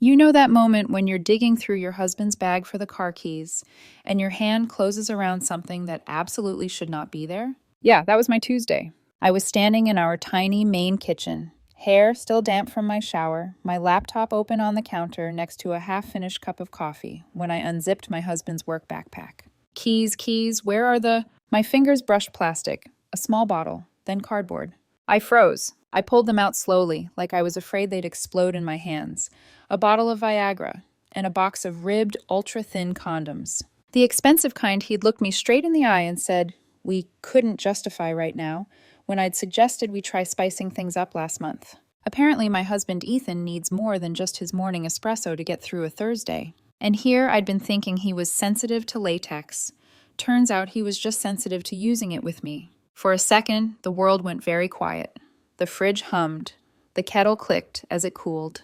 You know that moment when you're digging through your husband's bag for the car keys and your hand closes around something that absolutely should not be there? Yeah, that was my Tuesday. I was standing in our tiny main kitchen, hair still damp from my shower, my laptop open on the counter next to a half-finished cup of coffee, when I unzipped my husband's work backpack. Keys, where are the... My fingers brushed plastic, a small bottle, then cardboard. I froze. I pulled them out slowly, like I was afraid they'd explode in my hands. A bottle of Viagra, and a box of ribbed, ultra-thin condoms. The expensive kind. He'd looked me straight in the eye and said, "We couldn't justify right now," when I'd suggested we try spicing things up last month. Apparently, my husband Ethan needs more than just his morning espresso to get through a Thursday. And here I'd been thinking he was sensitive to latex. Turns out he was just sensitive to using it with me. For a second, the world went very quiet. The fridge hummed. The kettle clicked as it cooled.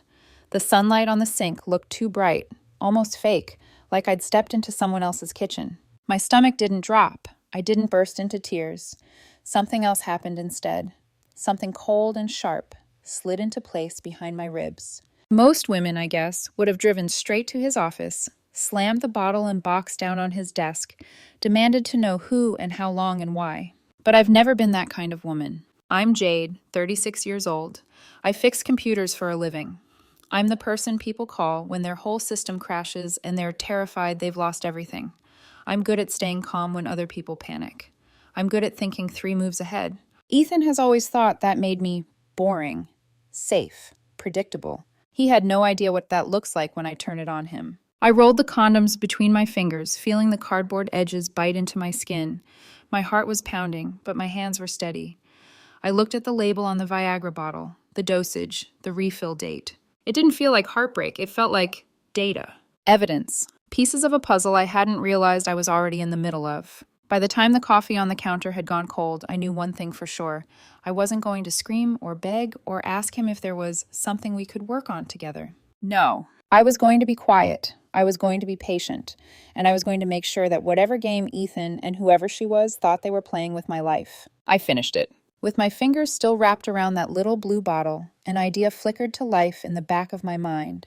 The sunlight on the sink looked too bright, almost fake, like I'd stepped into someone else's kitchen. My stomach didn't drop. I didn't burst into tears. Something else happened instead. Something cold and sharp slid into place behind my ribs. Most women, I guess, would have driven straight to his office, slammed the bottle and box down on his desk, demanded to know who and how long and why. But I've never been that kind of woman. I'm Jade, 36 years old. I fix computers for a living. I'm the person people call when their whole system crashes and they're terrified they've lost everything. I'm good at staying calm when other people panic. I'm good at thinking 3 moves ahead. Ethan has always thought that made me boring, safe, predictable. He had no idea what that looks like when I turn it on him. I rolled the condoms between my fingers, feeling the cardboard edges bite into my skin. My heart was pounding, but my hands were steady. I looked at the label on the Viagra bottle, the dosage, the refill date. It didn't feel like heartbreak, it felt like data. Evidence. Pieces of a puzzle I hadn't realized I was already in the middle of. By the time the coffee on the counter had gone cold, I knew one thing for sure. I wasn't going to scream or beg or ask him if there was something we could work on together. No. I was going to be quiet. I was going to be patient. And I was going to make sure that whatever game Ethan and whoever she was thought they were playing with my life. I finished it. With my fingers still wrapped around that little blue bottle, an idea flickered to life in the back of my mind.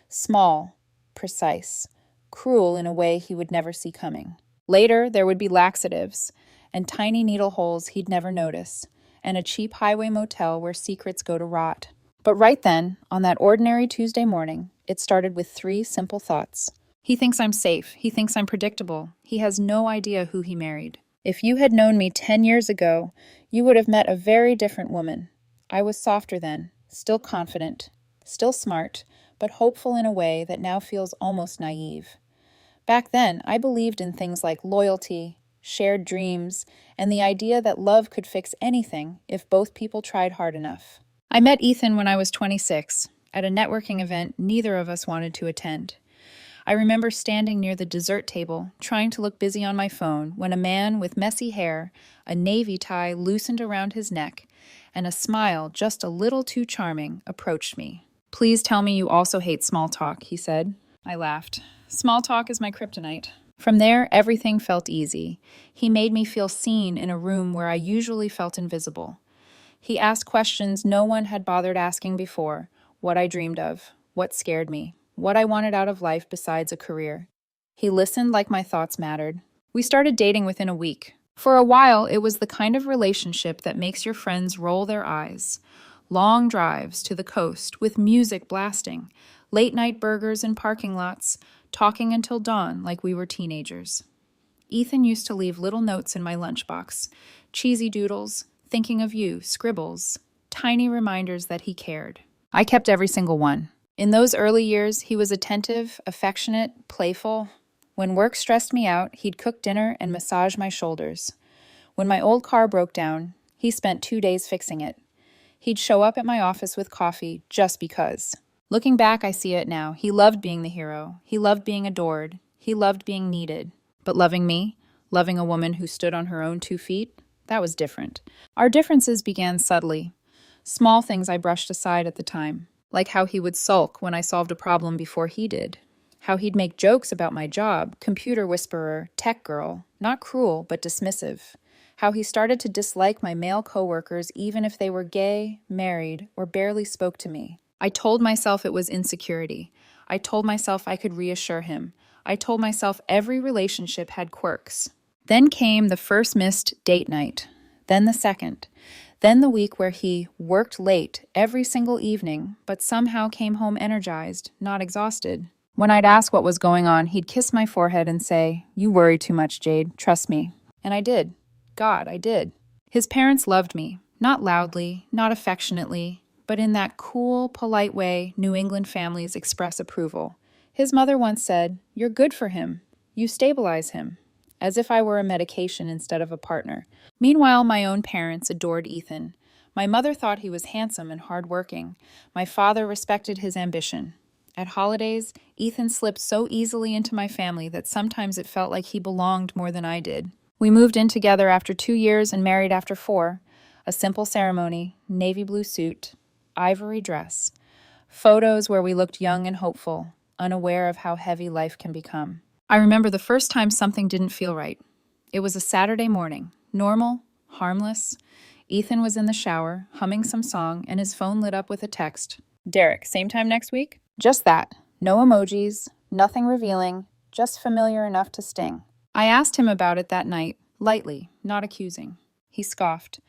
Small, precise, cruel in a way he would never see coming. Later, there would be laxatives, and tiny needle holes he'd never notice, and a cheap highway motel where secrets go to rot. But right then, on that ordinary Tuesday morning, it started with 3 simple thoughts. He thinks I'm safe. He thinks I'm predictable. He has no idea who he married. If you had known me 10 years ago, you would have met a very different woman. I was softer then, still confident, still smart, but hopeful in a way that now feels almost naive. Back then, I believed in things like loyalty, shared dreams, and the idea that love could fix anything if both people tried hard enough. I met Ethan when I was 26, at a networking event neither of us wanted to attend. I remember standing near the dessert table, trying to look busy on my phone, when a man with messy hair, a navy tie loosened around his neck, and a smile just a little too charming approached me. "Please tell me you also hate small talk," he said. I laughed. Small talk is my kryptonite. From there, everything felt easy. He made me feel seen in a room where I usually felt invisible. He asked questions no one had bothered asking before: what I dreamed of, what scared me, what I wanted out of life besides a career. He listened like my thoughts mattered. We started dating within a week. For a while, it was the kind of relationship that makes your friends roll their eyes. Long drives to the coast with music blasting, late-night burgers in parking lots, talking until dawn like we were teenagers. Ethan used to leave little notes in my lunchbox, cheesy doodles, thinking of you, scribbles, tiny reminders that he cared. I kept every single one. In those early years, he was attentive, affectionate, playful. When work stressed me out, he'd cook dinner and massage my shoulders. When my old car broke down, he spent 2 days fixing it. He'd show up at my office with coffee just because. Looking back, I see it now. He loved being the hero. He loved being adored. He loved being needed. But loving me, loving a woman who stood on her own 2 feet, that was different. Our differences began subtly. Small things I brushed aside at the time, like how he would sulk when I solved a problem before he did. How he'd make jokes about my job, computer whisperer, tech girl, not cruel, but dismissive. How he started to dislike my male coworkers even if they were gay, married, or barely spoke to me. I told myself it was insecurity. I told myself I could reassure him. I told myself every relationship had quirks. Then came the first missed date night, then the second, then the week where he worked late every single evening, but somehow came home energized, not exhausted. When I'd ask what was going on, he'd kiss my forehead and say, "You worry too much, Jade, trust me." And I did. God, I did. His parents loved me, not loudly, not affectionately, but in that cool, polite way New England families express approval. His mother once said, "You're good for him. You stabilize him," as if I were a medication instead of a partner. Meanwhile, my own parents adored Ethan. My mother thought he was handsome and hardworking. My father respected his ambition. At holidays, Ethan slipped so easily into my family that sometimes it felt like he belonged more than I did. We moved in together after 2 years and married after 4. A simple ceremony, navy blue suit, ivory dress. Photos where we looked young and hopeful, unaware of how heavy life can become. I remember the first time something didn't feel right. It was a Saturday morning, normal, harmless. Ethan was in the shower, humming some song, and his phone lit up with a text. "Derek, same time next week?" Just that. No emojis, nothing revealing, just familiar enough to sting. I asked him about it that night, lightly, not accusing. He scoffed.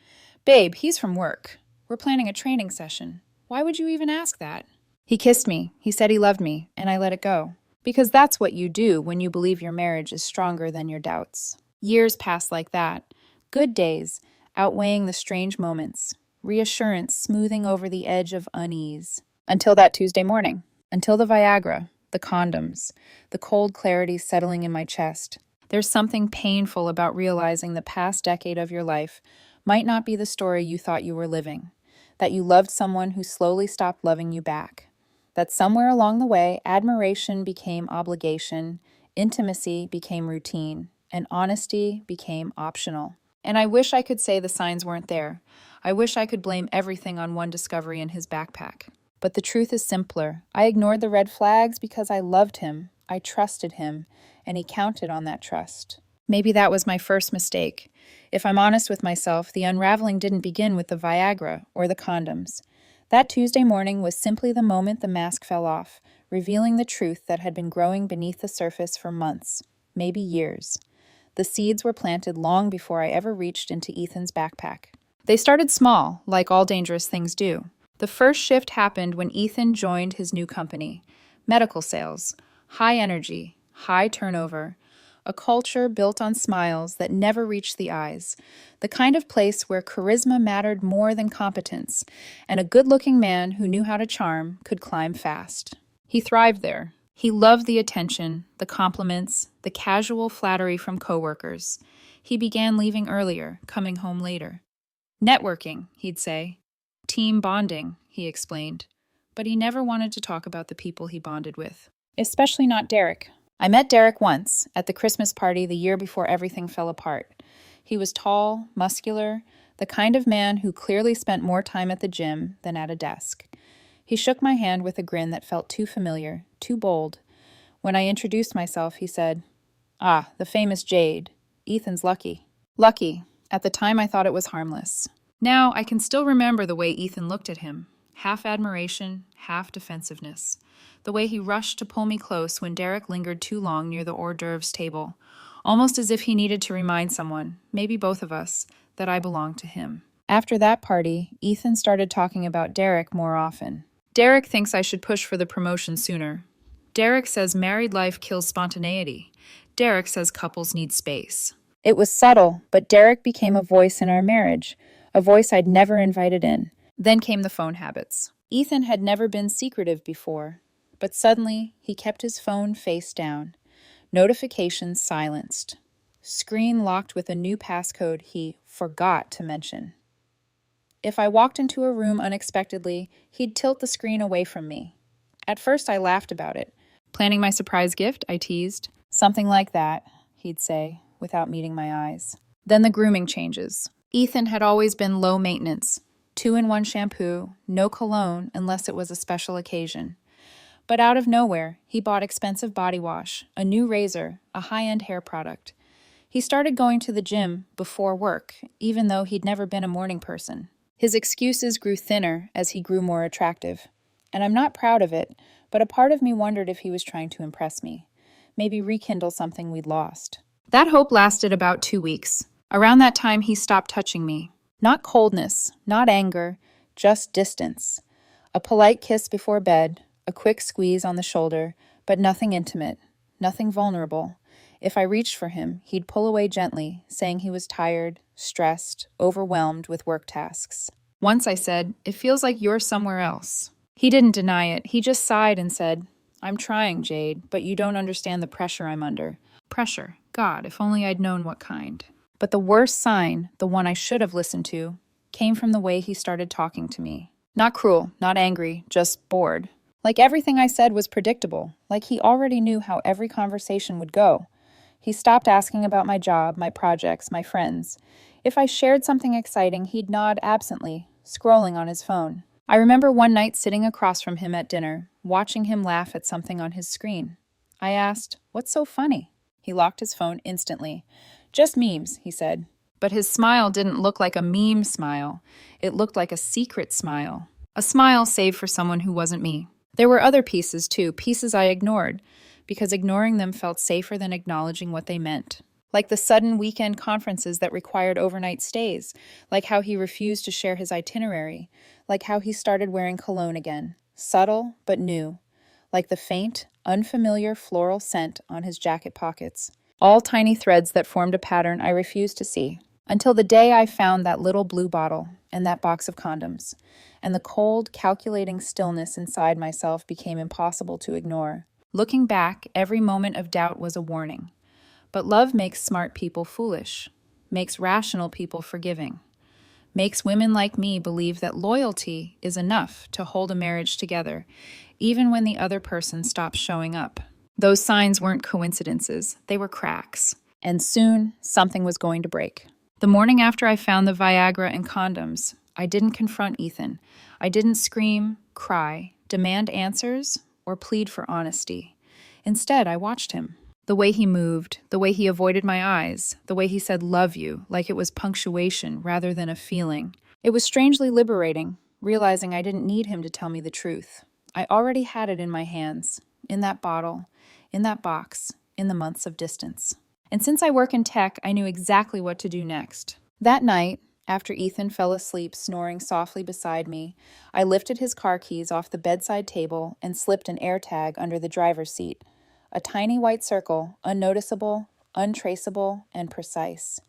"Babe, he's from work. We're planning a training session. Why would you even ask that?" He kissed me. He said he loved me, and I let it go. Because that's what you do when you believe your marriage is stronger than your doubts. Years passed like that. Good days, outweighing the strange moments. Reassurance smoothing over the edge of unease. Until that Tuesday morning. Until the Viagra, the condoms, the cold clarity settling in my chest. There's something painful about realizing the past decade of your life might not be the story you thought you were living. That you loved someone who slowly stopped loving you back. That somewhere along the way, admiration became obligation, intimacy became routine, and honesty became optional. And I wish I could say the signs weren't there. I wish I could blame everything on one discovery in his backpack. But the truth is simpler. I ignored the red flags because I loved him, I trusted him, and he counted on that trust. Maybe that was my first mistake. If I'm honest with myself, the unraveling didn't begin with the Viagra or the condoms. That Tuesday morning was simply the moment the mask fell off, revealing the truth that had been growing beneath the surface for months, maybe years. The seeds were planted long before I ever reached into Ethan's backpack. They started small, like all dangerous things do. The first shift happened when Ethan joined his new company. Medical sales, high energy, high turnover, a culture built on smiles that never reached the eyes, the kind of place where charisma mattered more than competence, and a good-looking man who knew how to charm could climb fast. He thrived there. He loved the attention, the compliments, the casual flattery from coworkers. He began leaving earlier, coming home later. "Networking," he'd say. "Team bonding," he explained. But he never wanted to talk about the people he bonded with. Especially not Derek. I met Derek once, at the Christmas party the year before everything fell apart. He was tall, muscular, the kind of man who clearly spent more time at the gym than at a desk. He shook my hand with a grin that felt too familiar, too bold. When I introduced myself, he said, "Ah, the famous Jade. Ethan's lucky." Lucky. At the time, I thought it was harmless. Now, I can still remember the way Ethan looked at him. Half admiration, half defensiveness. The way he rushed to pull me close when Derek lingered too long near the hors d'oeuvres table, almost as if he needed to remind someone, maybe both of us, that I belonged to him. After that party, Ethan started talking about Derek more often. "Derek thinks I should push for the promotion sooner. Derek says married life kills spontaneity. Derek says couples need space." It was subtle, but Derek became a voice in our marriage, a voice I'd never invited in. Then came the phone habits. Ethan had never been secretive before, but suddenly he kept his phone face down. Notifications silenced. Screen locked with a new passcode he forgot to mention. If I walked into a room unexpectedly, he'd tilt the screen away from me. At first I laughed about it. "Planning my surprise gift?" I teased. "Something like that," he'd say, without meeting my eyes. Then the grooming changes. Ethan had always been low maintenance. 2-in-1 shampoo, no cologne unless it was a special occasion. But out of nowhere, he bought expensive body wash, a new razor, a high-end hair product. He started going to the gym before work, even though he'd never been a morning person. His excuses grew thinner as he grew more attractive. And I'm not proud of it, but a part of me wondered if he was trying to impress me, maybe rekindle something we'd lost. That hope lasted about 2 weeks. Around that time, he stopped touching me. Not coldness, not anger, just distance. A polite kiss before bed, a quick squeeze on the shoulder, but nothing intimate, nothing vulnerable. If I reached for him, he'd pull away gently, saying he was tired, stressed, overwhelmed with work tasks. Once I said, "It feels like you're somewhere else." He didn't deny it. He just sighed and said, "I'm trying, Jade, but you don't understand the pressure I'm under." Pressure. God, if only I'd known what kind. But the worst sign, the one I should have listened to, came from the way he started talking to me. Not cruel, not angry, just bored. Like everything I said was predictable, like he already knew how every conversation would go. He stopped asking about my job, my projects, my friends. If I shared something exciting, he'd nod absently, scrolling on his phone. I remember one night sitting across from him at dinner, watching him laugh at something on his screen. I asked, "What's so funny?" He locked his phone instantly. "Just memes," he said. But his smile didn't look like a meme smile. It looked like a secret smile. A smile saved for someone who wasn't me. There were other pieces, too, pieces I ignored, because ignoring them felt safer than acknowledging what they meant. Like the sudden weekend conferences that required overnight stays, like how he refused to share his itinerary, like how he started wearing cologne again, subtle but new, like the faint, unfamiliar floral scent on his jacket pockets. All tiny threads that formed a pattern I refused to see. Until the day I found that little blue bottle and that box of condoms, and the cold, calculating stillness inside myself became impossible to ignore. Looking back, every moment of doubt was a warning. But love makes smart people foolish, makes rational people forgiving, makes women like me believe that loyalty is enough to hold a marriage together, even when the other person stops showing up. Those signs weren't coincidences, they were cracks. And soon, something was going to break. The morning after I found the Viagra and condoms, I didn't confront Ethan. I didn't scream, cry, demand answers, or plead for honesty. Instead, I watched him. The way he moved, the way he avoided my eyes, the way he said "love you" like it was punctuation rather than a feeling. It was strangely liberating, realizing I didn't need him to tell me the truth. I already had it in my hands, in that bottle, in that box, in the months of distance. And since I work in tech, I knew exactly what to do next. That night, after Ethan fell asleep snoring softly beside me, I lifted his car keys off the bedside table and slipped an AirTag under the driver's seat. A tiny white circle, unnoticeable, untraceable, and precise.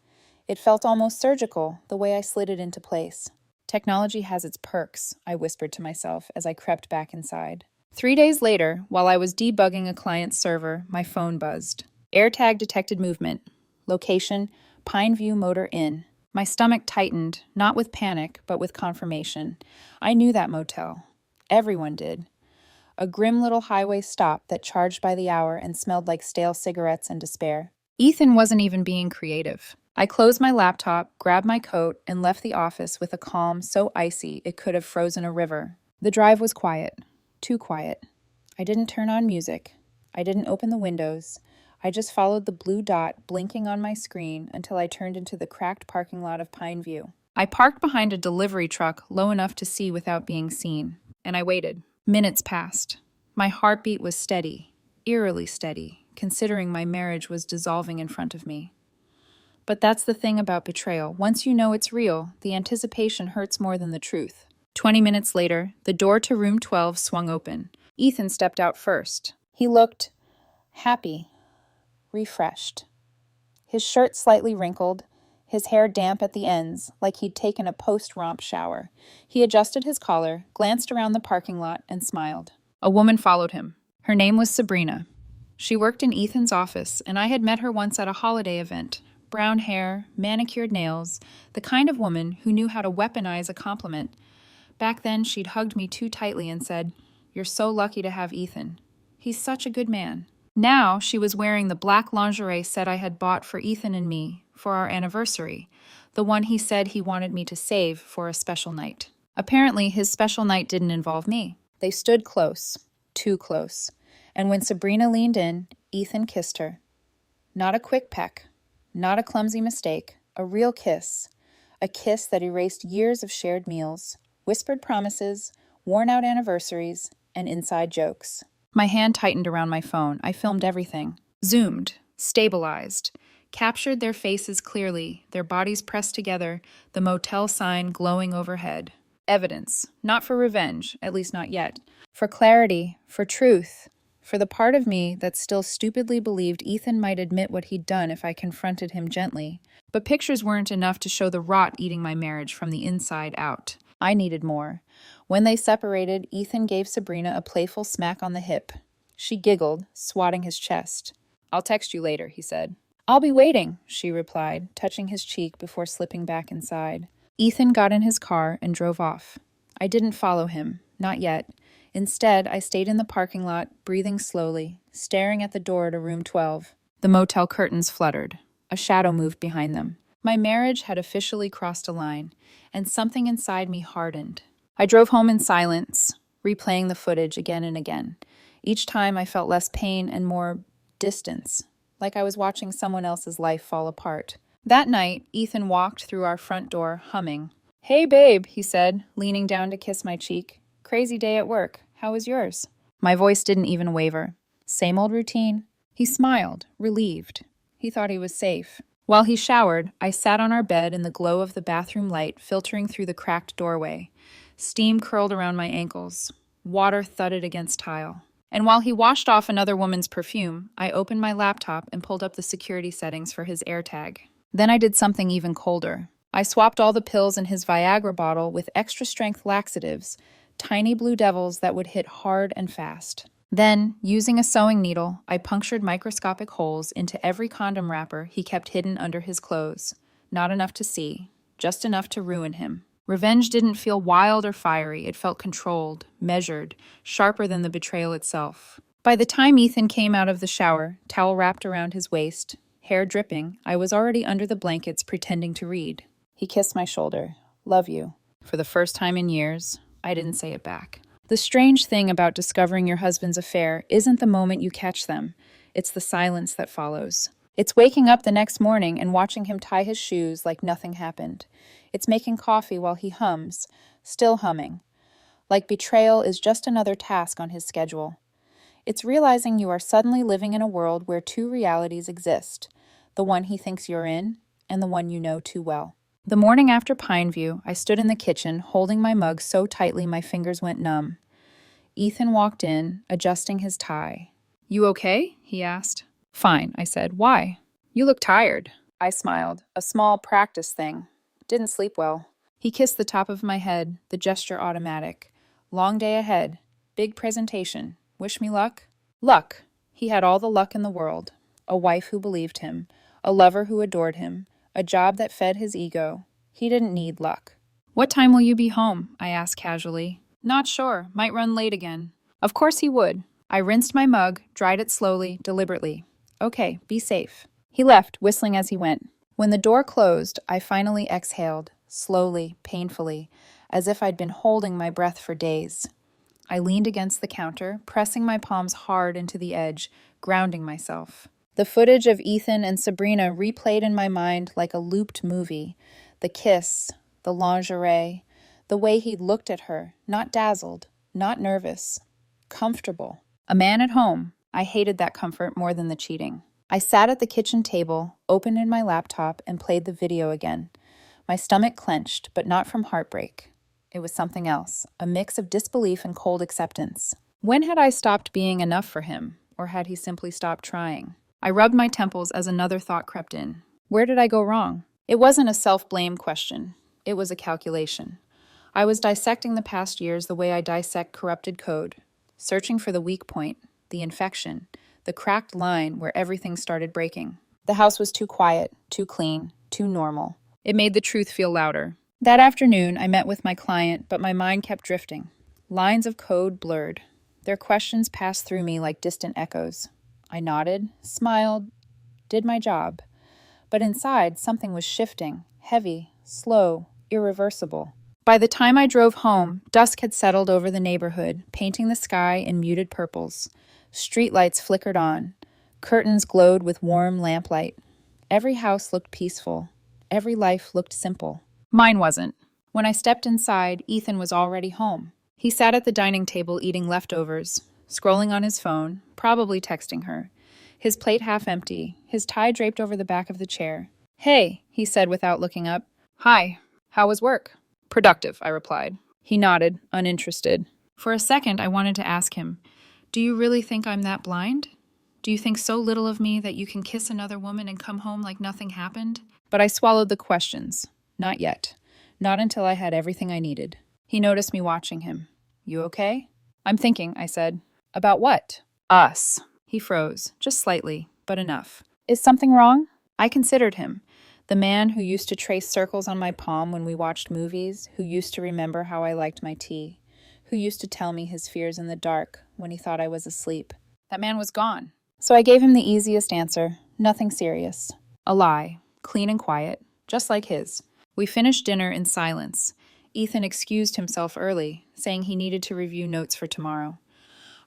It felt almost surgical, the way I slid it into place. Technology has its perks, I whispered to myself as I crept back inside. 3 days later, while I was debugging a client's server, my phone buzzed. AirTag detected movement. Location, Pineview Motor Inn. My stomach tightened, not with panic, but with confirmation. I knew that motel. Everyone did. A grim little highway stop that charged by the hour and smelled like stale cigarettes and despair. Ethan wasn't even being creative. I closed my laptop, grabbed my coat, and left the office with a calm so icy it could have frozen a river. The drive was quiet. Too quiet. I didn't turn on music. I didn't open the windows. I just followed the blue dot blinking on my screen until I turned into the cracked parking lot of Pineview. I parked behind a delivery truck low enough to see without being seen, and I waited. Minutes passed. My heartbeat was steady, eerily steady, considering my marriage was dissolving in front of me. But that's the thing about betrayal. Once you know it's real, the anticipation hurts more than the truth. 20 minutes later, the door to room 12 swung open. Ethan stepped out first. He looked happy, refreshed. His shirt slightly wrinkled, his hair damp at the ends, like he'd taken a post-romp shower. He adjusted his collar, glanced around the parking lot, and smiled. A woman followed him. Her name was Sabrina. She worked in Ethan's office, and I had met her once at a holiday event. Brown hair, manicured nails, the kind of woman who knew how to weaponize a compliment. Back then, she'd hugged me too tightly and said, "You're so lucky to have Ethan. He's such a good man." Now, she was wearing the black lingerie set I had bought for Ethan and me for our anniversary, the one he said he wanted me to save for a special night. Apparently, his special night didn't involve me. They stood close, too close, and when Sabrina leaned in, Ethan kissed her. Not a quick peck, not a clumsy mistake, a real kiss, a kiss that erased years of shared meals, whispered promises, worn-out anniversaries, and inside jokes. My hand tightened around my phone. I filmed everything. Zoomed, stabilized, captured their faces clearly, their bodies pressed together, the motel sign glowing overhead. Evidence, not for revenge, at least not yet. For clarity, for truth, for the part of me that still stupidly believed Ethan might admit what he'd done if I confronted him gently. But pictures weren't enough to show the rot eating my marriage from the inside out. I needed more. When they separated, Ethan gave Sabrina a playful smack on the hip. She giggled, swatting his chest. "I'll text you later," he said. "I'll be waiting," she replied, touching his cheek before slipping back inside. Ethan got in his car and drove off. I didn't follow him, not yet. Instead, I stayed in the parking lot, breathing slowly, staring at the door to room 12. The motel curtains fluttered. A shadow moved behind them. My marriage had officially crossed a line, and something inside me hardened. I drove home in silence, replaying the footage again and again. Each time I felt less pain and more distance, like I was watching someone else's life fall apart. That night, Ethan walked through our front door, humming. "Hey, babe," he said, leaning down to kiss my cheek. "Crazy day at work. How was yours?" My voice didn't even waver. Same old routine. He smiled, relieved. He thought he was safe. While he showered, I sat on our bed in the glow of the bathroom light filtering through the cracked doorway. Steam curled around my ankles. Water thudded against tile. And while he washed off another woman's perfume, I opened my laptop and pulled up the security settings for his AirTag. Then I did something even colder. I swapped all the pills in his Viagra bottle with extra-strength laxatives, tiny blue devils that would hit hard and fast. Then, using a sewing needle, I punctured microscopic holes into every condom wrapper he kept hidden under his clothes. Not enough to see, just enough to ruin him. Revenge didn't feel wild or fiery. It felt controlled, measured, sharper than the betrayal itself. By the time Ethan came out of the shower, towel wrapped around his waist, hair dripping, I was already under the blankets pretending to read. He kissed my shoulder. "Love you." For the first time in years, I didn't say it back. The strange thing about discovering your husband's affair isn't the moment you catch them. It's the silence that follows. It's waking up the next morning and watching him tie his shoes like nothing happened. It's making coffee while he hums, still humming. Like betrayal is just another task on his schedule. It's realizing you are suddenly living in a world where two realities exist, the one he thinks you're in and the one you know too well. The morning after Pineview, I stood in the kitchen, holding my mug so tightly my fingers went numb. Ethan walked in, adjusting his tie. "You okay?" he asked. "Fine," I said. "Why?" "You look tired." I smiled. "A small practice thing. Didn't sleep well." He kissed the top of my head, the gesture automatic. "Long day ahead. Big presentation. Wish me luck?" Luck. He had all the luck in the world. A wife who believed him. A lover who adored him. A job that fed his ego. He didn't need luck. "What time will you be home?" I asked casually. "Not sure. Might run late again." Of course he would. I rinsed my mug, dried it slowly, deliberately. "Okay, be safe." He left, whistling as he went. When the door closed, I finally exhaled, slowly, painfully, as if I'd been holding my breath for days. I leaned against the counter, pressing my palms hard into the edge, grounding myself. The footage of Ethan and Sabrina replayed in my mind like a looped movie. The kiss, the lingerie, the way he'd looked at her, not dazzled, not nervous, comfortable. A man at home. I hated that comfort more than the cheating. I sat at the kitchen table, opened in my laptop, and played the video again. My stomach clenched, but not from heartbreak. It was something else, a mix of disbelief and cold acceptance. When had I stopped being enough for him, or had he simply stopped trying? I rubbed my temples as another thought crept in. Where did I go wrong? It wasn't a self-blame question. It was a calculation. I was dissecting the past years the way I dissect corrupted code, searching for the weak point, the infection, the cracked line where everything started breaking. The house was too quiet, too clean, too normal. It made the truth feel louder. That afternoon, I met with my client, but my mind kept drifting. Lines of code blurred. Their questions passed through me like distant echoes. I nodded, smiled, did my job. But inside, something was shifting, heavy, slow, irreversible. By the time I drove home, dusk had settled over the neighborhood, painting the sky in muted purples. Streetlights flickered on. Curtains glowed with warm lamplight. Every house looked peaceful. Every life looked simple. Mine wasn't. When I stepped inside, Ethan was already home. He sat at the dining table eating leftovers, scrolling on his phone, probably texting her. His plate half empty, his tie draped over the back of the chair. "Hey," he said without looking up. "Hi. How was work?" "Productive," I replied. He nodded, uninterested. For a second, I wanted to ask him, "Do you really think I'm that blind? Do you think so little of me that you can kiss another woman and come home like nothing happened?" But I swallowed the questions. Not yet. Not until I had everything I needed. He noticed me watching him. "You okay?" "I'm thinking," I said. "About what?" "Us." He froze, just slightly, but enough. "Is something wrong?" I considered him. The man who used to trace circles on my palm when we watched movies, who used to remember how I liked my tea, who used to tell me his fears in the dark when he thought I was asleep. That man was gone. So I gave him the easiest answer, nothing serious. A lie, clean and quiet, just like his. We finished dinner in silence. Ethan excused himself early, saying he needed to review notes for tomorrow.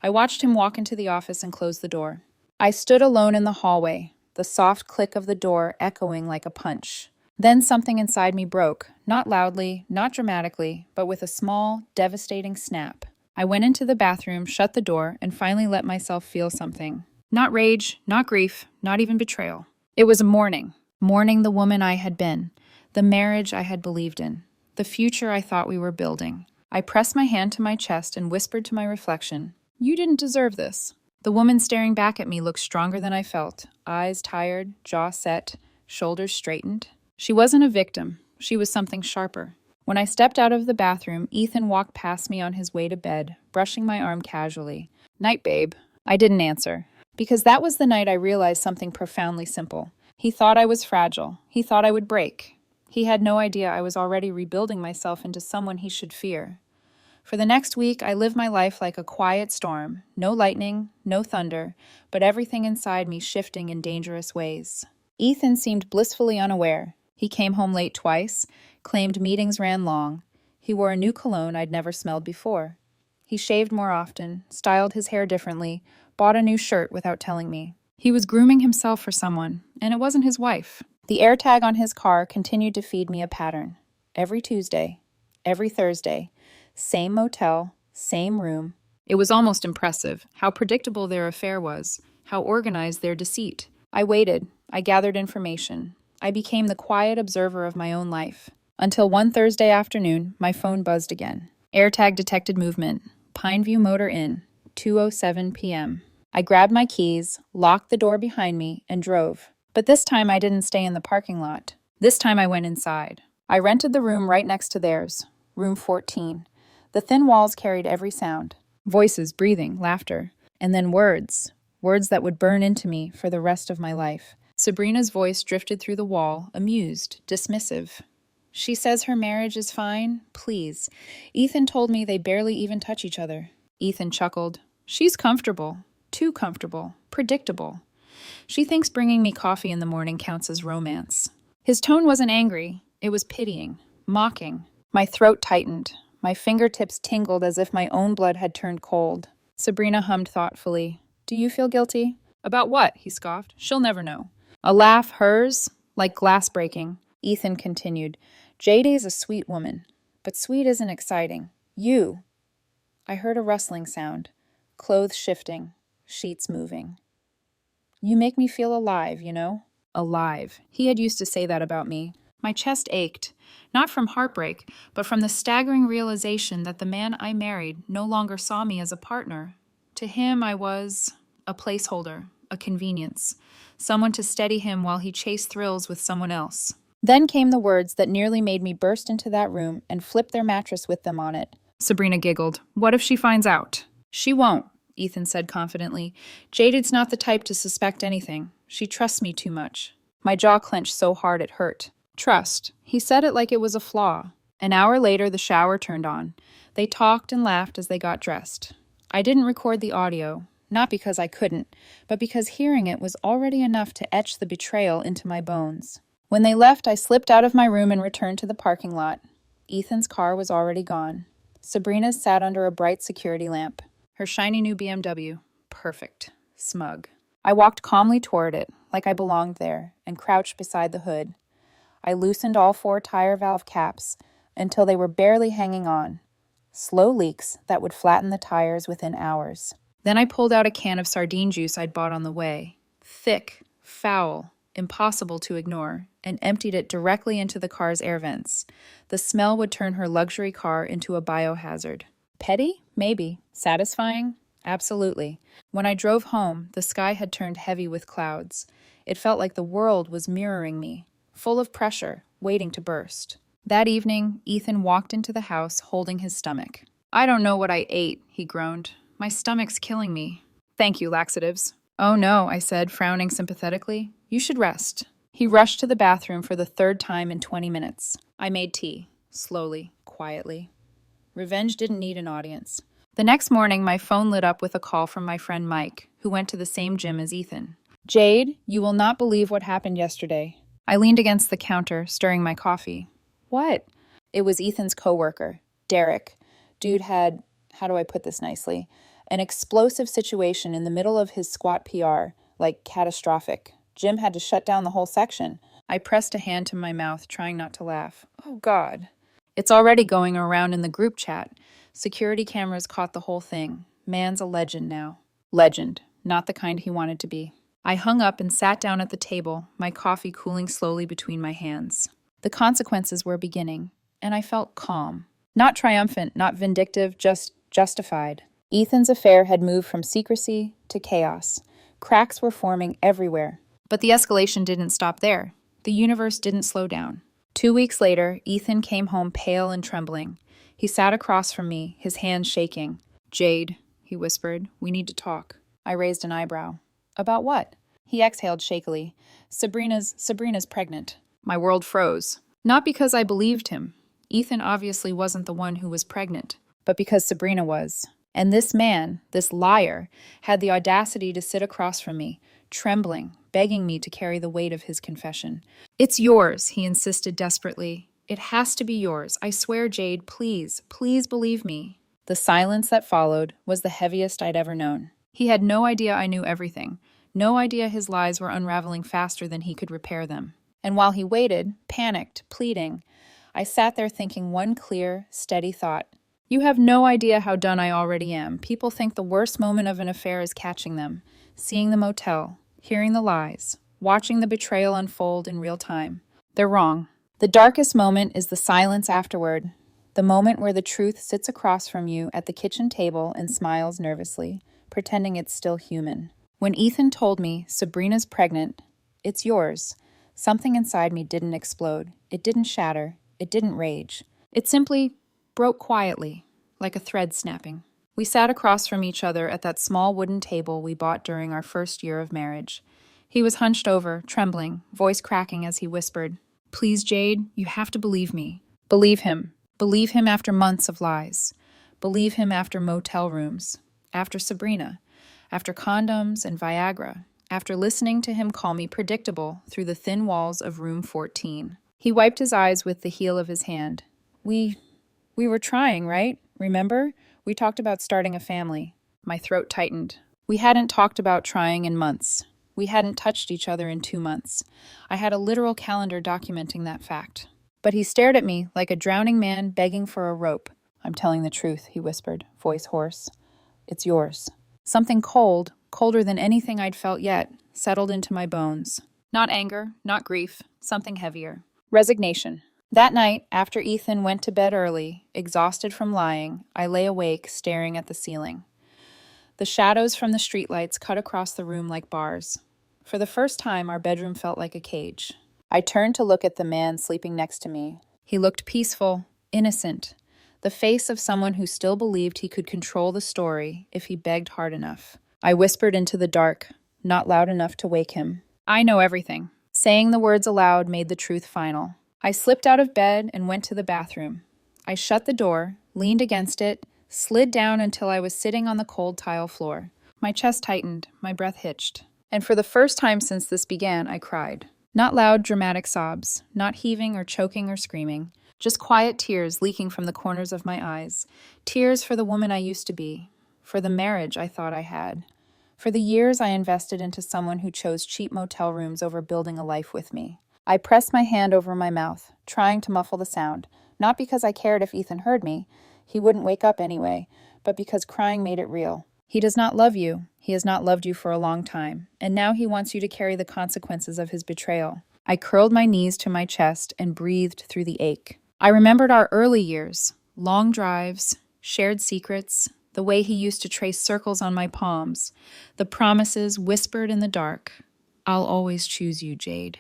I watched him walk into the office and close the door. I stood alone in the hallway, the soft click of the door echoing like a punch. Then something inside me broke, not loudly, not dramatically, but with a small, devastating snap. I went into the bathroom, shut the door, and finally let myself feel something. Not rage, not grief, not even betrayal. It was a mourning. Mourning the woman I had been, the marriage I had believed in, the future I thought we were building. I pressed my hand to my chest and whispered to my reflection, "You didn't deserve this." The woman staring back at me looked stronger than I felt, eyes tired, jaw set, shoulders straightened. She wasn't a victim. She was something sharper. When I stepped out of the bathroom, Ethan walked past me on his way to bed, brushing my arm casually. "Night, babe." I didn't answer, because that was the night I realized something profoundly simple. He thought I was fragile. He thought I would break. He had no idea I was already rebuilding myself into someone he should fear. For the next week, I lived my life like a quiet storm. No lightning, no thunder, but everything inside me shifting in dangerous ways. Ethan seemed blissfully unaware. He came home late twice, claimed meetings ran long. He wore a new cologne I'd never smelled before. He shaved more often, styled his hair differently, bought a new shirt without telling me. He was grooming himself for someone, and it wasn't his wife. The AirTag on his car continued to feed me a pattern. Every Tuesday, every Thursday, same motel, same room. It was almost impressive how predictable their affair was, how organized their deceit. I waited. I gathered information. I became the quiet observer of my own life. Until one Thursday afternoon, my phone buzzed again. AirTag detected movement. Pineview Motor Inn, 2:07 p.m. I grabbed my keys, locked the door behind me, and drove. But this time I didn't stay in the parking lot. This time I went inside. I rented the room right next to theirs, room 14. The thin walls carried every sound. Voices, breathing, laughter. And then words. Words that would burn into me for the rest of my life. Sabrina's voice drifted through the wall, amused, dismissive. "She says her marriage is fine? Please. Ethan told me they barely even touch each other." Ethan chuckled. "She's comfortable. Too comfortable. Predictable. She thinks bringing me coffee in the morning counts as romance." His tone wasn't angry. It was pitying, mocking. My throat tightened. My fingertips tingled as if my own blood had turned cold. Sabrina hummed thoughtfully. "Do you feel guilty?" "About what?" he scoffed. "She'll never know." A laugh, hers, like glass breaking. Ethan continued. "JD's a sweet woman, but sweet isn't exciting. You." I heard a rustling sound. Clothes shifting. Sheets moving. "You make me feel alive, you know?" Alive. He had used to say that about me. My chest ached, not from heartbreak, but from the staggering realization that the man I married no longer saw me as a partner. To him, I was a placeholder, a convenience, someone to steady him while he chased thrills with someone else. Then came the words that nearly made me burst into that room and flip their mattress with them on it. Sabrina giggled. "What if she finds out?" "She won't," Ethan said confidently. "Jaded's not the type to suspect anything. She trusts me too much." My jaw clenched so hard it hurt. Trust. He said it like it was a flaw. An hour later, the shower turned on. They talked and laughed as they got dressed. I didn't record the audio, not because I couldn't, but because hearing it was already enough to etch the betrayal into my bones. When they left, I slipped out of my room and returned to the parking lot. Ethan's car was already gone. Sabrina's sat under a bright security lamp. Her shiny new BMW. Perfect. Smug. I walked calmly toward it, like I belonged there, and crouched beside the hood. I loosened all 4 tire valve caps until they were barely hanging on. Slow leaks that would flatten the tires within hours. Then I pulled out a can of sardine juice I'd bought on the way. Thick, foul, impossible to ignore, and emptied it directly into the car's air vents. The smell would turn her luxury car into a biohazard. Petty? Maybe. Satisfying? Absolutely. When I drove home, the sky had turned heavy with clouds. It felt like the world was mirroring me, full of pressure, waiting to burst. That evening, Ethan walked into the house holding his stomach. "I don't know what I ate," he groaned. "My stomach's killing me." "Thank you, laxatives." "Oh no," I said, frowning sympathetically. "You should rest." He rushed to the bathroom for the third time in 20 minutes. I made tea, slowly, quietly. Revenge didn't need an audience. The next morning, my phone lit up with a call from my friend Mike, who went to the same gym as Ethan. "Jade, you will not believe what happened yesterday." I leaned against the counter, stirring my coffee. "What?" It was Ethan's coworker, Derek. Dude had, how do I put this nicely, an explosive situation in the middle of his squat PR, like catastrophic. Jim had to shut down the whole section. I pressed a hand to my mouth, trying not to laugh. Oh, God. It's already going around in the group chat. Security cameras caught the whole thing. Man's a legend now. Legend, not the kind he wanted to be. I hung up and sat down at the table, my coffee cooling slowly between my hands. The consequences were beginning, and I felt calm. Not triumphant, not vindictive, just justified. Ethan's affair had moved from secrecy to chaos. Cracks were forming everywhere. But the escalation didn't stop there. The universe didn't slow down. 2 weeks later, Ethan came home pale and trembling. He sat across from me, his hands shaking. "Jade," he whispered, "we need to talk." I raised an eyebrow. "About what?" He exhaled shakily. Sabrina's pregnant." My world froze. Not because I believed him. Ethan obviously wasn't the one who was pregnant, but because Sabrina was. And this man, this liar, had the audacity to sit across from me, trembling, begging me to carry the weight of his confession. "It's yours," he insisted desperately. "It has to be yours. I swear, Jade, please, please believe me." The silence that followed was the heaviest I'd ever known. He had no idea I knew everything, no idea his lies were unraveling faster than he could repair them. And while he waited, panicked, pleading, I sat there thinking one clear, steady thought. You have no idea how done I already am. People think the worst moment of an affair is catching them, seeing the motel, hearing the lies, watching the betrayal unfold in real time. They're wrong. The darkest moment is the silence afterward, the moment where the truth sits across from you at the kitchen table and smiles nervously, pretending it's still human. When Ethan told me, "Sabrina's pregnant, it's yours," something inside me didn't explode. It didn't shatter. It didn't rage. It simply broke quietly, like a thread snapping. We sat across from each other at that small wooden table we bought during our first year of marriage. He was hunched over, trembling, voice cracking as he whispered, "Please, Jade, you have to believe me. Believe him. Believe him after months of lies. Believe him after motel rooms. After Sabrina. After condoms and Viagra. After listening to him call me predictable through the thin walls of room 14. He wiped his eyes with the heel of his hand. We were trying, right? Remember? We talked about starting a family." My throat tightened. We hadn't talked about trying in months. We hadn't touched each other in 2 months. I had a literal calendar documenting that fact. But he stared at me like a drowning man begging for a rope. "I'm telling the truth," he whispered, voice hoarse. "It's yours." Something cold, colder than anything I'd felt yet, settled into my bones. Not anger, not grief, something heavier. Resignation. That night, after Ethan went to bed early, exhausted from lying, I lay awake, staring at the ceiling. The shadows from the streetlights cut across the room like bars. For the first time, our bedroom felt like a cage. I turned to look at the man sleeping next to me. He looked peaceful, innocent, the face of someone who still believed he could control the story if he begged hard enough. I whispered into the dark, not loud enough to wake him. "I know everything." Saying the words aloud made the truth final. I slipped out of bed and went to the bathroom. I shut the door, leaned against it, slid down until I was sitting on the cold tile floor. My chest tightened, my breath hitched. And for the first time since this began, I cried. Not loud, dramatic sobs, not heaving or choking or screaming, just quiet tears leaking from the corners of my eyes. Tears for the woman I used to be, for the marriage I thought I had, for the years I invested into someone who chose cheap motel rooms over building a life with me. I pressed my hand over my mouth, trying to muffle the sound, not because I cared if Ethan heard me. He wouldn't wake up anyway, but because crying made it real. He does not love you. He has not loved you for a long time, and now he wants you to carry the consequences of his betrayal. I curled my knees to my chest and breathed through the ache. I remembered our early years, long drives, shared secrets, the way he used to trace circles on my palms, the promises whispered in the dark. I'll always choose you, Jade.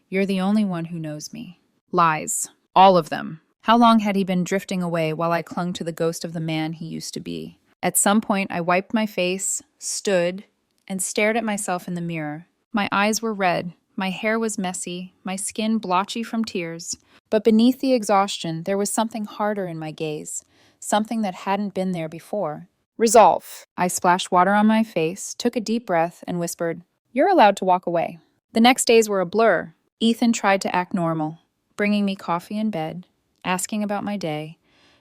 You're the only one who knows me. Lies. All of them. How long had he been drifting away while I clung to the ghost of the man he used to be? At some point, I wiped my face, stood, and stared at myself in the mirror. My eyes were red, my hair was messy, my skin blotchy from tears. But beneath the exhaustion, there was something harder in my gaze, something that hadn't been there before. Resolve. I splashed water on my face, took a deep breath, and whispered, "You're allowed to walk away." The next days were a blur. Ethan tried to act normal, bringing me coffee in bed, asking about my day,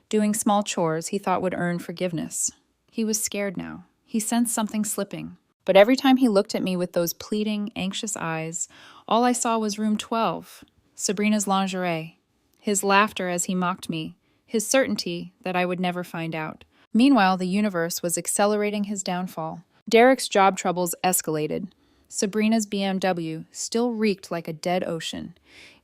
doing small chores he thought would earn forgiveness. He was scared now. He sensed something slipping. But every time he looked at me with those pleading, anxious eyes, all I saw was room 12, Sabrina's lingerie, his laughter as he mocked me, his certainty that I would never find out. Meanwhile, the universe was accelerating his downfall. Derek's job troubles escalated. Sabrina's BMW still reeked like a dead ocean.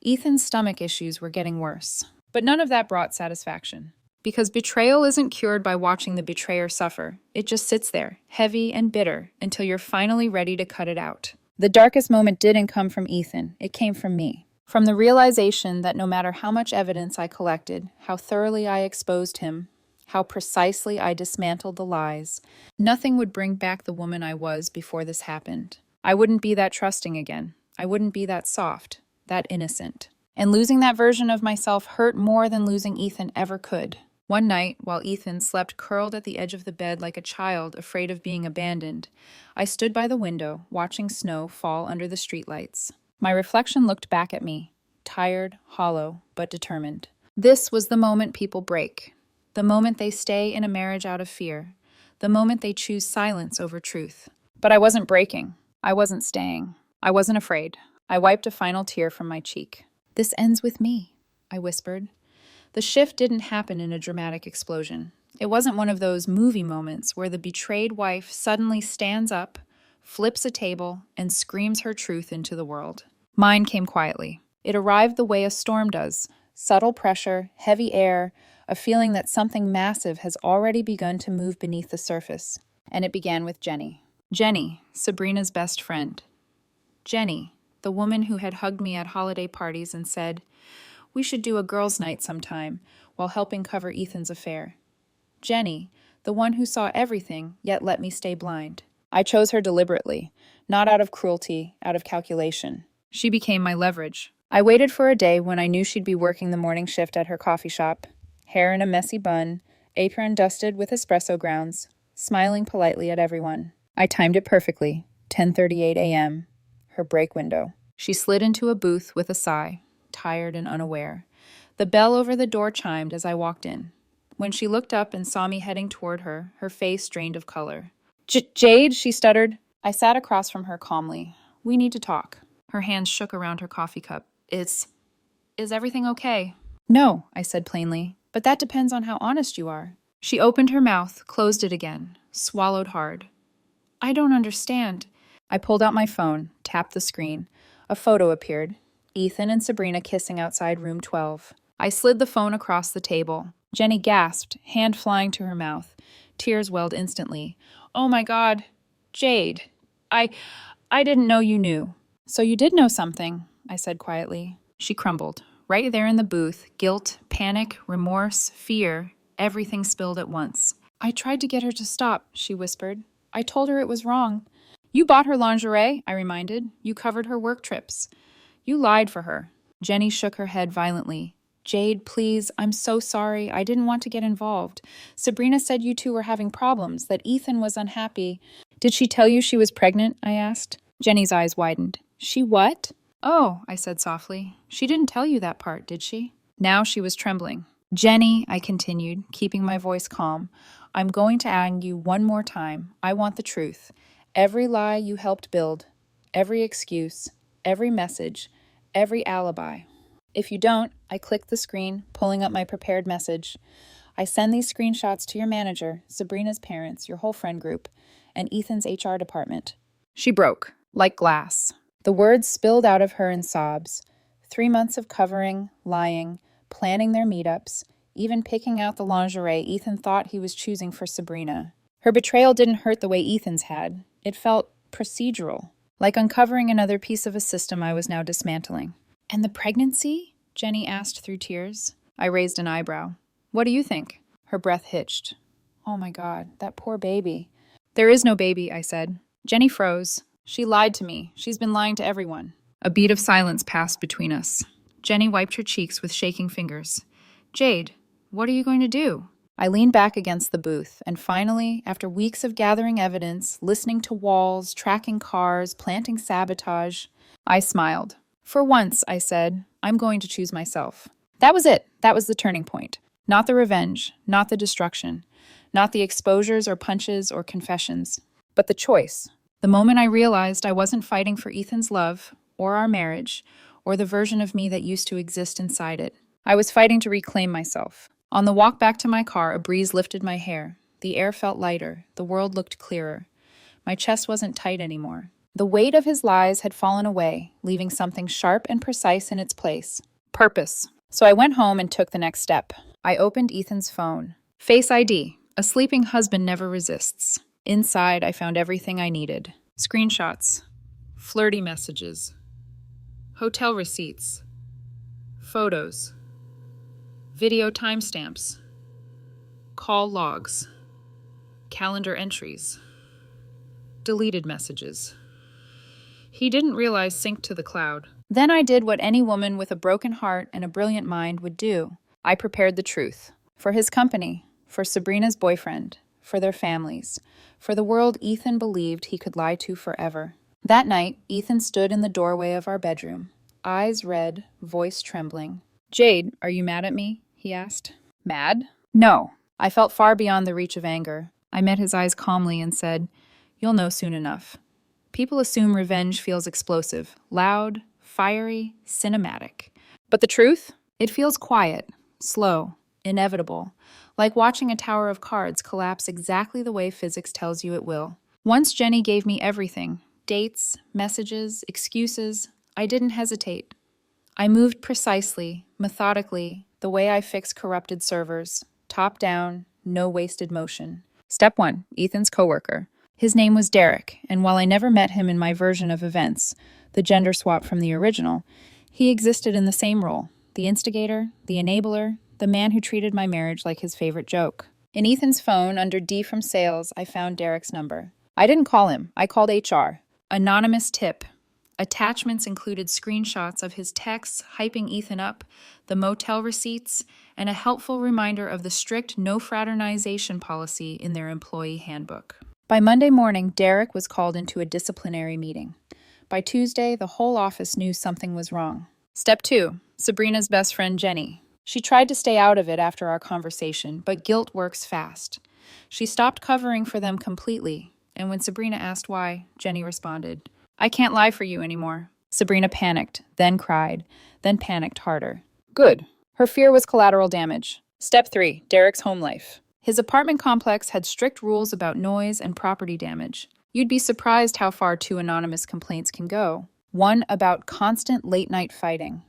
Ethan's stomach issues were getting worse. But none of that brought satisfaction. Because betrayal isn't cured by watching the betrayer suffer. It just sits there, heavy and bitter, until you're finally ready to cut it out. The darkest moment didn't come from Ethan. It came from me. From the realization that no matter how much evidence I collected, how thoroughly I exposed him, how precisely I dismantled the lies, nothing would bring back the woman I was before this happened. I wouldn't be that trusting again. I wouldn't be that soft, that innocent. And losing that version of myself hurt more than losing Ethan ever could. One night, while Ethan slept curled at the edge of the bed like a child afraid of being abandoned, I stood by the window, watching snow fall under the streetlights. My reflection looked back at me, tired, hollow, but determined. This was the moment people break. The moment they stay in a marriage out of fear. The moment they choose silence over truth. But I wasn't breaking. I wasn't staying. I wasn't afraid. I wiped a final tear from my cheek. "This ends with me," I whispered. The shift didn't happen in a dramatic explosion. It wasn't one of those movie moments where the betrayed wife suddenly stands up, flips a table, and screams her truth into the world. Mine came quietly. It arrived the way a storm does. Subtle pressure, heavy air, a feeling that something massive has already begun to move beneath the surface. And it began with Jenny. Jenny, Sabrina's best friend. Jenny, the woman who had hugged me at holiday parties and said, "We should do a girls' night sometime," while helping cover Ethan's affair. Jenny, the one who saw everything, yet let me stay blind. I chose her deliberately, not out of cruelty, out of calculation. She became my leverage. I waited for a day when I knew she'd be working the morning shift at her coffee shop, hair in a messy bun, apron dusted with espresso grounds, smiling politely at everyone. I timed it perfectly, 10:38 a.m., her break window. She slid into a booth with a sigh, tired and unaware. The bell over the door chimed as I walked in. When she looked up and saw me heading toward her, her face drained of color. "Jade," she stuttered. I sat across from her calmly. "We need to talk." Her hands shook around her coffee cup. Is everything okay?" "No," I said plainly, "but that depends on how honest you are." She opened her mouth, closed it again, swallowed hard. "I don't understand." I pulled out my phone, tapped the screen. A photo appeared. Ethan and Sabrina kissing outside room 12. I slid the phone across the table. Jenny gasped, hand flying to her mouth. Tears welled instantly. "Oh my God, Jade, I didn't know you knew." "So you did know something," I said quietly. She crumbled. Right there in the booth, guilt, panic, remorse, fear, everything spilled at once. "I tried to get her to stop," she whispered. "I told her it was wrong." "You bought her lingerie," I reminded. "You covered her work trips. You lied for her." Jenny shook her head violently. "Jade, please, I'm so sorry. I didn't want to get involved. Sabrina said you two were having problems, that Ethan was unhappy." "Did she tell you she was pregnant?" I asked. Jenny's eyes widened. "She what?" "Oh," I said softly. "She didn't tell you that part, did she?" Now she was trembling. "Jenny," I continued, keeping my voice calm, "I'm going to ask you one more time. I want the truth. Every lie you helped build, every excuse, every message, every alibi. If you don't," I clicked the screen, pulling up my prepared message, I send these screenshots to your manager, Sabrina's parents, your whole friend group, and Ethan's HR department. She broke, like glass. The words spilled out of her in sobs. 3 months of covering, lying, planning their meetups, even picking out the lingerie Ethan thought he was choosing for Sabrina. Her betrayal didn't hurt the way Ethan's had. It felt procedural, like uncovering another piece of a system I was now dismantling. And the pregnancy? Jenny asked through tears. I raised an eyebrow. What do you think? Her breath hitched. Oh my God, that poor baby. There is no baby, I said. Jenny froze. She lied to me. She's been lying to everyone. A beat of silence passed between us. Jenny wiped her cheeks with shaking fingers. Jade, what are you going to do? I leaned back against the booth, and finally, after weeks of gathering evidence, listening to walls, tracking cars, planting sabotage, I smiled. For once, I said, I'm going to choose myself. That was it. That was the turning point. Not the revenge, not the destruction, not the exposures or punches or confessions, but the choice. The moment I realized I wasn't fighting for Ethan's love, or our marriage, or the version of me that used to exist inside it. I was fighting to reclaim myself. On the walk back to my car, a breeze lifted my hair. The air felt lighter. The world looked clearer. My chest wasn't tight anymore. The weight of his lies had fallen away, leaving something sharp and precise in its place. Purpose. So I went home and took the next step. I opened Ethan's phone. Face ID. A sleeping husband never resists. Inside, I found everything I needed. Screenshots. Flirty messages. Hotel receipts. Photos. Video timestamps. Call logs. Calendar entries. Deleted messages. He didn't realize synced to the cloud. Then I did what any woman with a broken heart and a brilliant mind would do. I prepared the truth. For his company, for Sabrina's boyfriend, for their families, for the world Ethan believed he could lie to forever. That night, Ethan stood in the doorway of our bedroom, eyes red, voice trembling. Jade, are you mad at me? He asked. Mad? No. I felt far beyond the reach of anger. I met his eyes calmly and said, You'll know soon enough. People assume revenge feels explosive, loud, fiery, cinematic. But the truth? It feels quiet, slow, inevitable, like watching a tower of cards collapse exactly the way physics tells you it will. Once Jenny gave me everything, dates, messages, excuses, I didn't hesitate. I moved precisely, methodically, the way I fix corrupted servers. Top down, no wasted motion. Step 1, Ethan's coworker. His name was Derek, and while I never met him in my version of events, the gender swap from the original, he existed in the same role, the instigator, the enabler, the man who treated my marriage like his favorite joke. In Ethan's phone, under D from sales, I found Derek's number. I didn't call him, I called HR. Anonymous tip. Attachments included screenshots of his texts hyping Ethan up, the motel receipts, and a helpful reminder of the strict no fraternization policy in their employee handbook. By Monday morning, Derek was called into a disciplinary meeting. By Tuesday, the whole office knew something was wrong. Step 2, Sabrina's best friend Jenny. She tried to stay out of it after our conversation, but guilt works fast. She stopped covering for them completely, and when Sabrina asked why, Jenny responded, I can't lie for you anymore. Sabrina panicked, then cried, then panicked harder. Good. Her fear was collateral damage. Step 3, Derek's home life. His apartment complex had strict rules about noise and property damage. You'd be surprised how far 2 anonymous complaints can go. One about constant late-night fighting.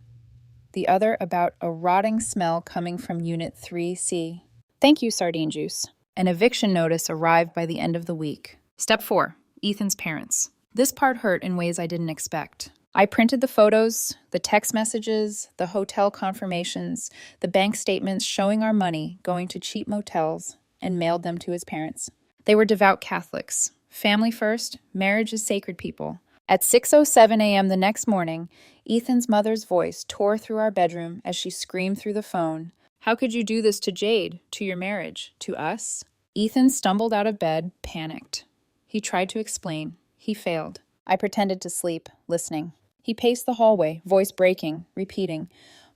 The other about a rotting smell coming from Unit 3C. Thank you, Sardine Juice. An eviction notice arrived by the end of the week. Step 4, Ethan's parents. This part hurt in ways I didn't expect. I printed the photos, the text messages, the hotel confirmations, the bank statements showing our money going to cheap motels, and mailed them to his parents. They were devout Catholics. Family first, marriage is sacred, people. At 6:07 a.m. the next morning, Ethan's mother's voice tore through our bedroom as she screamed through the phone, How could you do this to Jade, to your marriage, to us? Ethan stumbled out of bed, panicked. He tried to explain. He failed. I pretended to sleep, listening. He paced the hallway, voice breaking, repeating,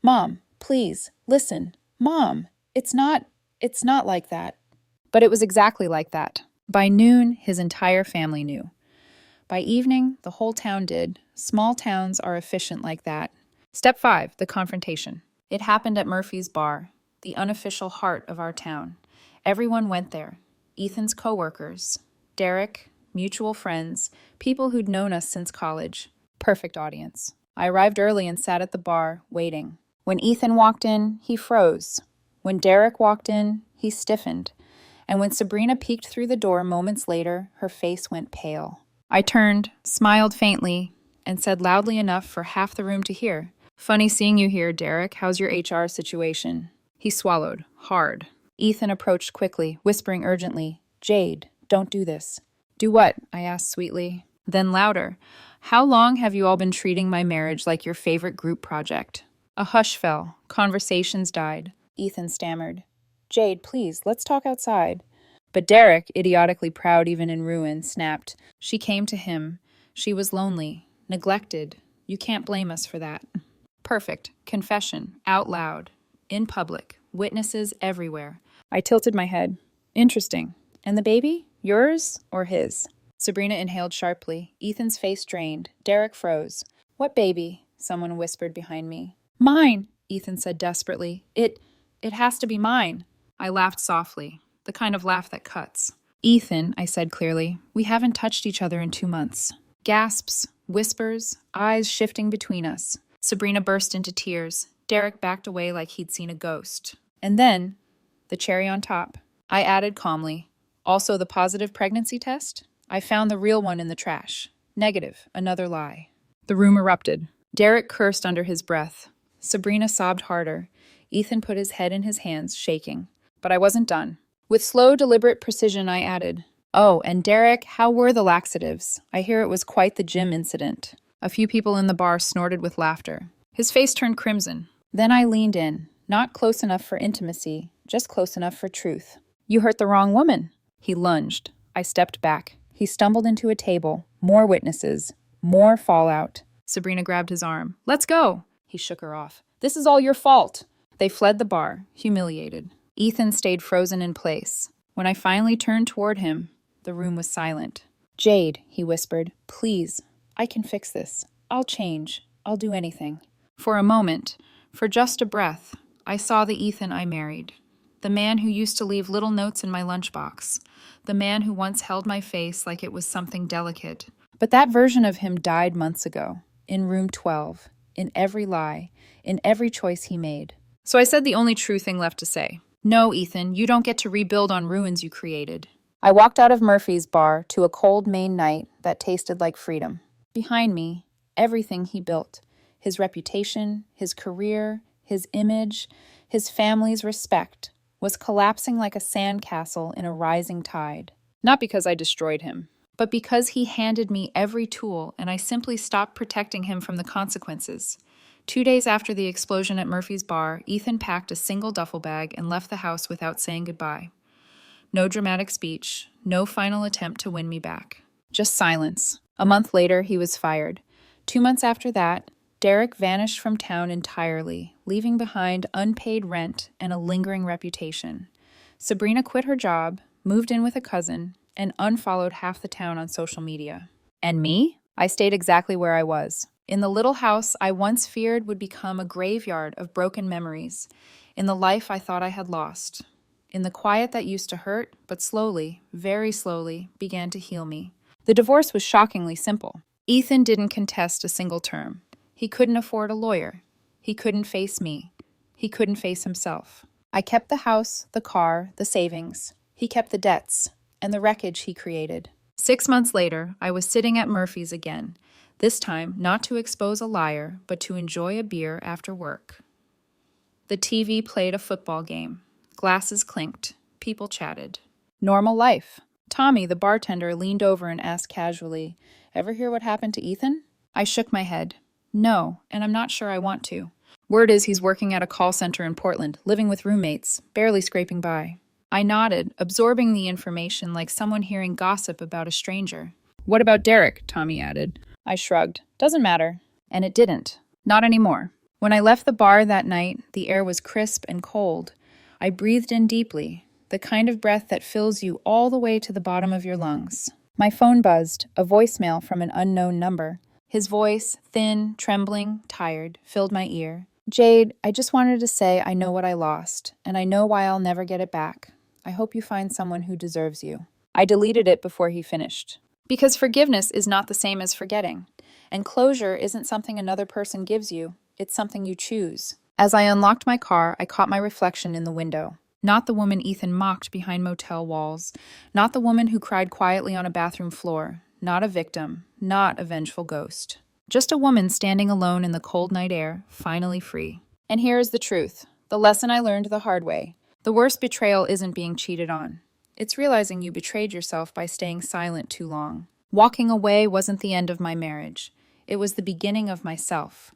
Mom, please, listen. Mom, it's not like that. But it was exactly like that. By noon, his entire family knew. By evening, the whole town did. Small towns are efficient like that. Step 5, the confrontation. It happened at Murphy's bar. the unofficial heart of our town. Everyone went there. Ethan's coworkers, Derek, mutual friends, people who'd known us since college. Perfect audience. I arrived early and sat at the bar, waiting. When Ethan walked in, he froze. When Derek walked in, he stiffened. And when Sabrina peeked through the door moments later, her face went pale. I turned, smiled faintly, and said loudly enough for half the room to hear, "Funny seeing you here, Derek. How's your HR situation?" He swallowed, hard. Ethan approached quickly, whispering urgently, "Jade, don't do this." "Do what?" I asked sweetly. Then louder, "How long have you all been treating my marriage like your favorite group project?" A hush fell. Conversations died. Ethan stammered, "Jade, please, let's talk outside." But Derek, idiotically proud even in ruin, snapped, "She came to him. She was lonely, neglected. You can't blame us for that." Perfect. Confession. Out loud. In public. Witnesses everywhere. I tilted my head. Interesting. And the baby? Yours or his? Sabrina inhaled sharply. Ethan's face drained. Derek froze. "What baby?" someone whispered behind me. "Mine," Ethan said desperately. It has to be mine." I laughed softly, the kind of laugh that cuts. "Ethan," I said clearly, "we haven't touched each other in 2 months." Gasps, whispers, eyes shifting between us. Sabrina burst into tears. Derek backed away like he'd seen a ghost. And then, the cherry on top, I added calmly, "Also the positive pregnancy test? I found the real one in the trash. Negative, another lie." The room erupted. Derek cursed under his breath. Sabrina sobbed harder. Ethan put his head in his hands, shaking. But I wasn't done. With slow, deliberate precision, I added, "Oh, and Derek, how were the laxatives? I hear it was quite the gym incident." A few people in the bar snorted with laughter. His face turned crimson. Then I leaned in, not close enough for intimacy, just close enough for truth. "You hurt the wrong woman." He lunged. I stepped back. He stumbled into a table. More witnesses. More fallout. Sabrina grabbed his arm. "Let's go." He shook her off. "This is all your fault." They fled the bar, humiliated. Ethan stayed frozen in place. When I finally turned toward him, the room was silent. "Jade," he whispered, "please, I can fix this. I'll change. I'll do anything." For a moment, for just a breath, I saw the Ethan I married. The man who used to leave little notes in my lunchbox. The man who once held my face like it was something delicate. But that version of him died months ago, in room 12, in every lie, in every choice he made. So I said the only true thing left to say. "No, Ethan, you don't get to rebuild on ruins you created." I walked out of Murphy's bar to a cold Maine night that tasted like freedom. Behind me, everything he built. His reputation, his career, his image, his family's respect, was collapsing like a sandcastle in a rising tide. Not because I destroyed him, but because he handed me every tool and I simply stopped protecting him from the consequences. 2 days after the explosion at Murphy's bar, Ethan packed a single duffel bag and left the house without saying goodbye. No dramatic speech, no final attempt to win me back. Just silence. A month later, he was fired. 2 months after that, Derek vanished from town entirely, leaving behind unpaid rent and a lingering reputation. Sabrina quit her job, moved in with a cousin, and unfollowed half the town on social media. And me? I stayed exactly where I was. In the little house I once feared would become a graveyard of broken memories. In the life I thought I had lost. In the quiet that used to hurt, but slowly, very slowly, began to heal me. The divorce was shockingly simple. Ethan didn't contest a single term. He couldn't afford a lawyer. He couldn't face me. He couldn't face himself. I kept the house, the car, the savings. He kept the debts and the wreckage he created. 6 months later, I was sitting at Murphy's again, this time not to expose a liar, but to enjoy a beer after work. The TV played a football game. Glasses clinked. People chatted. Normal life. Tommy, the bartender, leaned over and asked casually, "Ever hear what happened to Ethan?" I shook my head. "No, and I'm not sure I want to. Word is he's working at a call center in Portland, living with roommates, barely scraping by." I nodded, absorbing the information like someone hearing gossip about a stranger. "What about Derek?" Tommy added. I shrugged. "Doesn't matter." And it didn't. Not anymore. When I left the bar that night, the air was crisp and cold. I breathed in deeply, the kind of breath that fills you all the way to the bottom of your lungs. My phone buzzed, a voicemail from an unknown number. His voice, thin, trembling, tired, filled my ear. Jade, I just wanted to say I know what I lost, and I know why I'll never get it back. I hope you find someone who deserves you. I deleted it before he finished. Because forgiveness is not the same as forgetting, and closure isn't something another person gives you, it's something you choose. As I unlocked my car, I caught my reflection in the window. Not the woman Ethan mocked behind motel walls, not the woman who cried quietly on a bathroom floor, not a victim, not a vengeful ghost. Just a woman standing alone in the cold night air, finally free. And here is the truth, the lesson I learned the hard way. The worst betrayal isn't being cheated on. It's realizing you betrayed yourself by staying silent too long. Walking away wasn't the end of my marriage. It was the beginning of myself.